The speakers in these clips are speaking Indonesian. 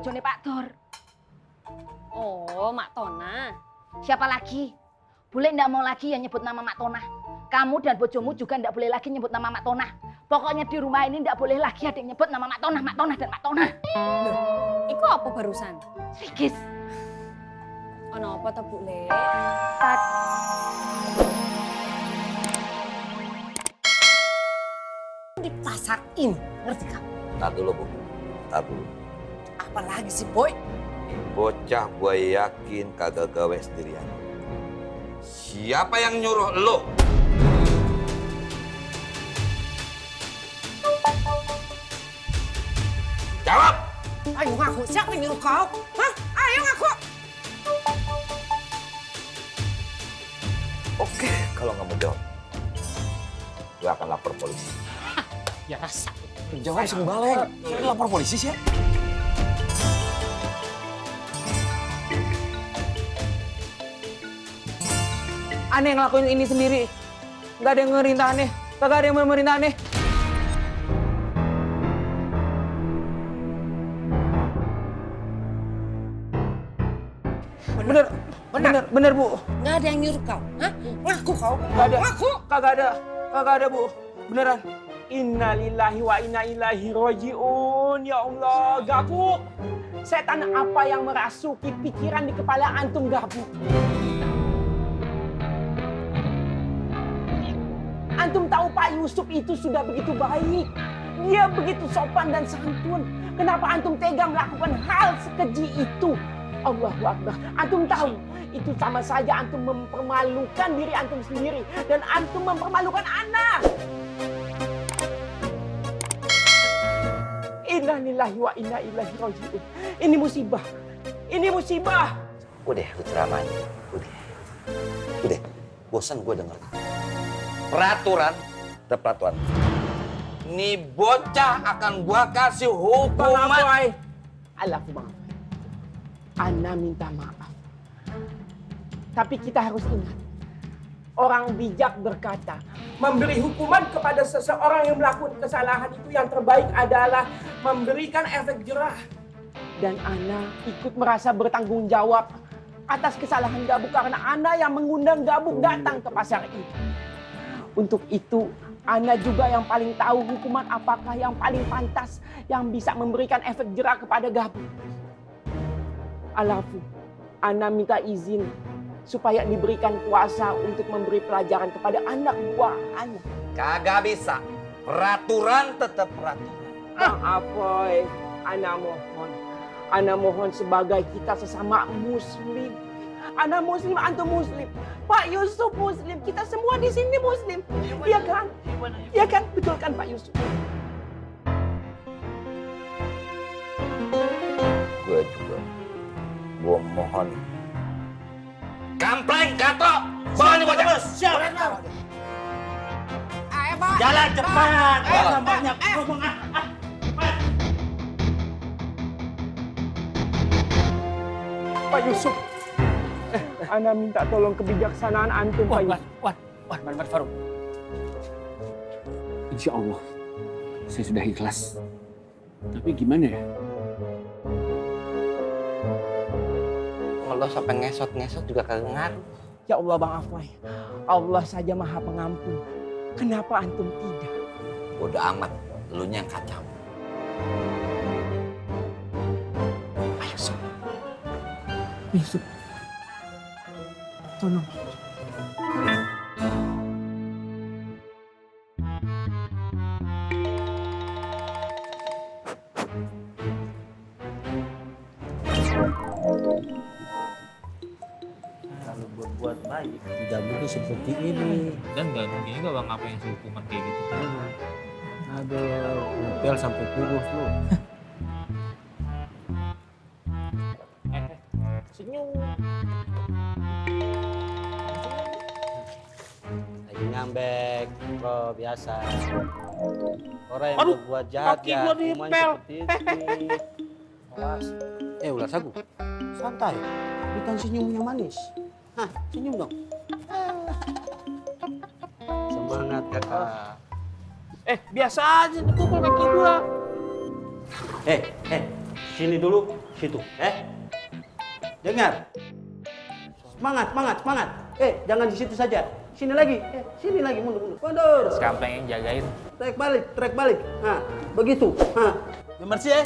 bojone Pak Dur. Oh, Mak Tona. Siapa lagi? Boleh ndak mau lagi yang nyebut nama Mak Tona? Kamu dan bojomu juga ndak boleh lagi nyebut nama Mak Tona. Pokoknya di rumah ini ndak boleh lagi ada yang nyebut nama Mak Tona, Mak Tona dan Mak Tona. Iku apa barusan? Rigis. Ono apa ta, Bu Le? Di pasar ini, ngerti kan? Tar dulu, Bu. Tar dulu. Apalagi sih, Boy? Bocah gue yakin kagak gawe sendirian. Siapa yang nyuruh lo? Jawab! Ayo ngaku, siapa yang nyuruh kau? Hah? Ayo ngaku! Oke, kalau nggak mau jawab, gue akan lapor polisi. Ya rasa. Jawab langsung balik. Lapor polisi sih ya? Aneh ngelakuin ini sendiri. Nggak ada yang ngerintah aneh. Kagak ada yang memerintah aneh. Bener, Bu. Nggak ada yang nyuruh kau. Hah? Ngaku kau. Nggak ada. Ngaku. Kagak ada, Bu. Beneran. Innalillahi wa inna ilaihi roji'un. Ya Allah, Gabuk. Setan apa yang merasuki pikiran di kepala antum, Gabuk? Antum tahu Pak Yusuf itu sudah begitu baik. Dia begitu sopan dan santun. Kenapa antum tega melakukan hal sekeji itu? Allahu Akbar. Antum tahu, itu sama saja antum mempermalukan diri antum sendiri. Dan antum mempermalukan anak. Inna lillahi wa inna ilaihi raji'un. Ini musibah. Ini musibah. Udah, lu ceramain. Udah. Bosan gue denger. Peraturan, ada peraturan. Nih bocah akan gua kasih hukuman. Alafu Bang Apoy. Ana minta maaf. Tapi kita harus ingat. Orang bijak berkata, memberi hukuman kepada seseorang yang melakukan kesalahan itu yang terbaik adalah memberikan efek jerah. Dan Ana ikut merasa bertanggung jawab atas kesalahan Gabuk karena Ana yang mengundang Gabuk datang ke pasar itu. Untuk itu, Ana juga yang paling tahu hukuman apakah yang paling pantas yang bisa memberikan efek jerah kepada Gabuk. Alafu, Ana minta izin supaya diberikan kuasa untuk memberi pelajaran kepada anak buah Ana. Kagak bisa. Peraturan tetap peraturan. Bang Apoy, Ana mohon sebagai kita sesama muslim. Ana muslim, antum muslim. Pak Yusuf muslim, kita semua di sini muslim. Iya kan? Iya kan? Betul kan Pak Yusuf? Gue juga. Gue mohon. Kampleng, Gato! Bawa nih bocah! Siap. Ayo, Pak. Jalan cepat! Jangan banyak ngomong. Pak Yusuf. Ana minta tolong kebijaksanaan antum Pak Yusuf. Wan, Faruk. Insya Allah, saya sudah ikhlas. Tapi gimana ya? Kalau sampai ngesot-ngesot juga kagak ngaruh. Ya Allah Bang Apoy, Allah saja Maha Pengampun. Kenapa antum tidak? Bodo amat, lu yang kacau. Yusuf. Yusuf. Tolong. Kalau berbuat baik, tidak mungkin seperti ini. Dan nggak mungkin juga Bang apa yang hukuman kayak gitu. Aduh, upel sampai kurus lu. Senyum. Lagi ngambek, bro, biasa. Orang yang Aduh, berbuat jahat kaki ya, gua hukuman dipel. seperti ini. Awas. Ular sagu, santai. Bukan senyum yang manis. Hah, senyum dong. Semangat kakak. Biasa aja dipukul kaki gua. Sini dulu. Situ, Dengar. Semangat, semangat, semangat. Jangan di situ saja. Sini lagi, mundur. Mundur. Sekampeng yang jagain. Trek balik. Nah, begitu. Nah, nomor sih,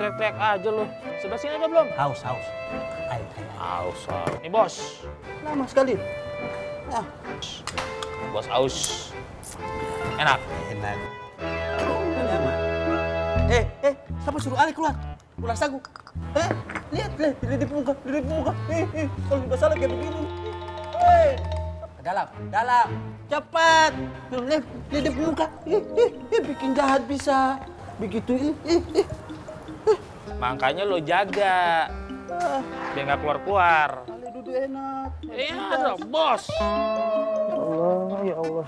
Trek aja lu. Sebelah sini ada belum? Haus. Ayo. Aus. Ini bos. Lama sekali. Nah, Bos aus. Enak. enak. Siapa suruh Ali keluar? Ular sagu. Lihat, di muka. Kalau nggak salah kayak begini. Ke dalam. Cepat. Lihat di muka. Bikin jahat bisa. Begitu. Makanya lo jaga. Biar nggak keluar-keluar. Ali duduk enak. Iya dong, bos. Ya Allah.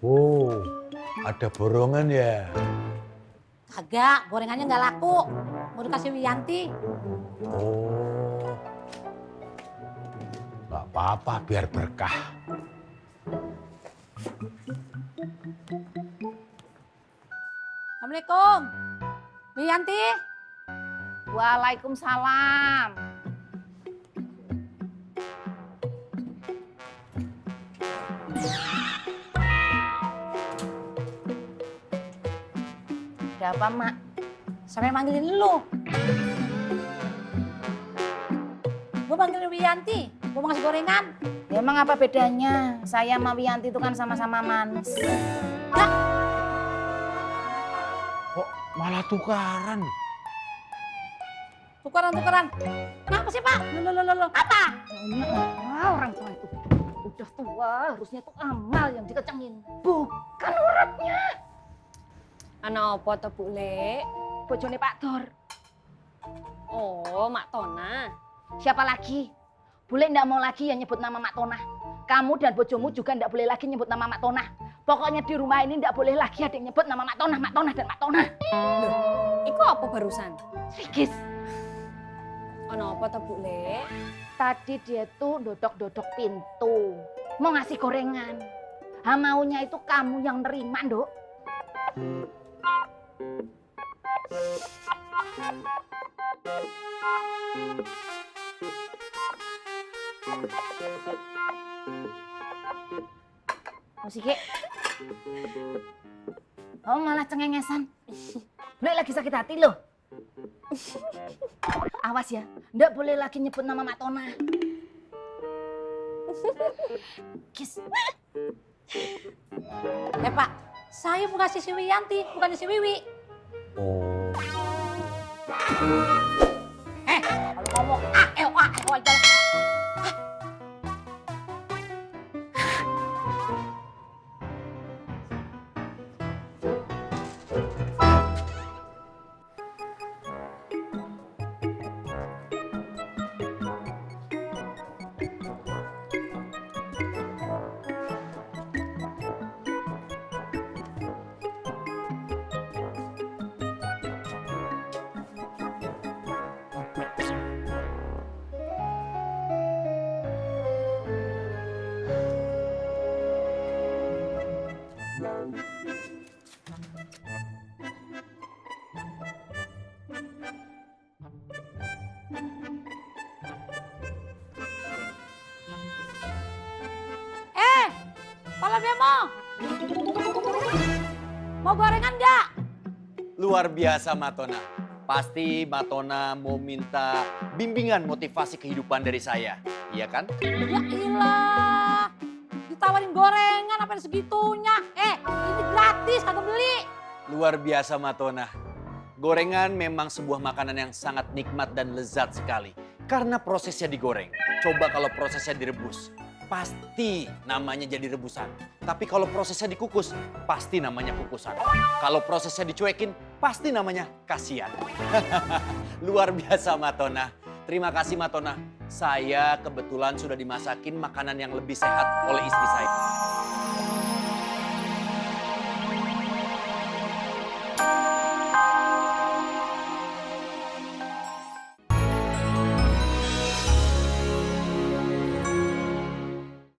Oh, ada borongan ya? Kagak, gorengannya nggak laku. Mau dikasih Wiyanti. Oh, nggak apa-apa biar berkah. Assalamualaikum. Wiyanti. Waalaikumsalam. Ada apa, Mak? Sampai manggilin lu. Gue manggilin Wiyanti. Gue mau ngasih gorengan. Ya, emang apa bedanya? Saya sama Wiyanti itu kan sama-sama manis. Dah. Kok malah tukaran? Tukeran. Kenapa sih, Pak? Lo. Apa? Orang tua itu udah tua, harusnya tuh amal yang dikecengin, bukan urapnya. Ana apa to, Bu Le? Bojone Pak Dor. Oh, Mak Tona. Siapa lagi? Bule ndak mau lagi yang nyebut nama Mak Tona. Kamu dan bojomu juga ndak boleh lagi nyebut nama Mak Tona. Pokoknya di rumah ini ndak boleh lagi ada yang nyebut nama Mak Tona dan Mak Tona. Iku apa barusan? Rigis. Ana apa to, Bu Le? Tadi dia tuh dodok-dodok pintu. Mau ngasih gorengan. Maunya itu kamu yang nerima, Nduk. Musiknya. Oh, malah cengengesan. Bule lagi sakit hati loh. Awas ya, ndak boleh lagi nyebut nama Mak Tona. Kiss. Pak, saya bukan si Wiyanti, bukan si Wiwi. Oh, Kalau ngomong aja. Kalau demo. Mau gorengan nggak? Luar biasa Matona. Pasti Matona mau minta bimbingan motivasi kehidupan dari saya. Iya kan? Ya ilah. Ditawarin gorengan apa segitunya. Ini gratis, kagak beli. Luar biasa Matona. Gorengan memang sebuah makanan yang sangat nikmat dan lezat sekali. Karena prosesnya digoreng. Coba kalau prosesnya direbus. Pasti namanya jadi rebusan. Tapi kalau prosesnya dikukus, pasti namanya kukusan. Kalau prosesnya dicuekin, Pasti namanya kasihan. Luar biasa Matona. Terima kasih Matona. Saya kebetulan sudah dimasakin makanan yang lebih sehat oleh istri saya.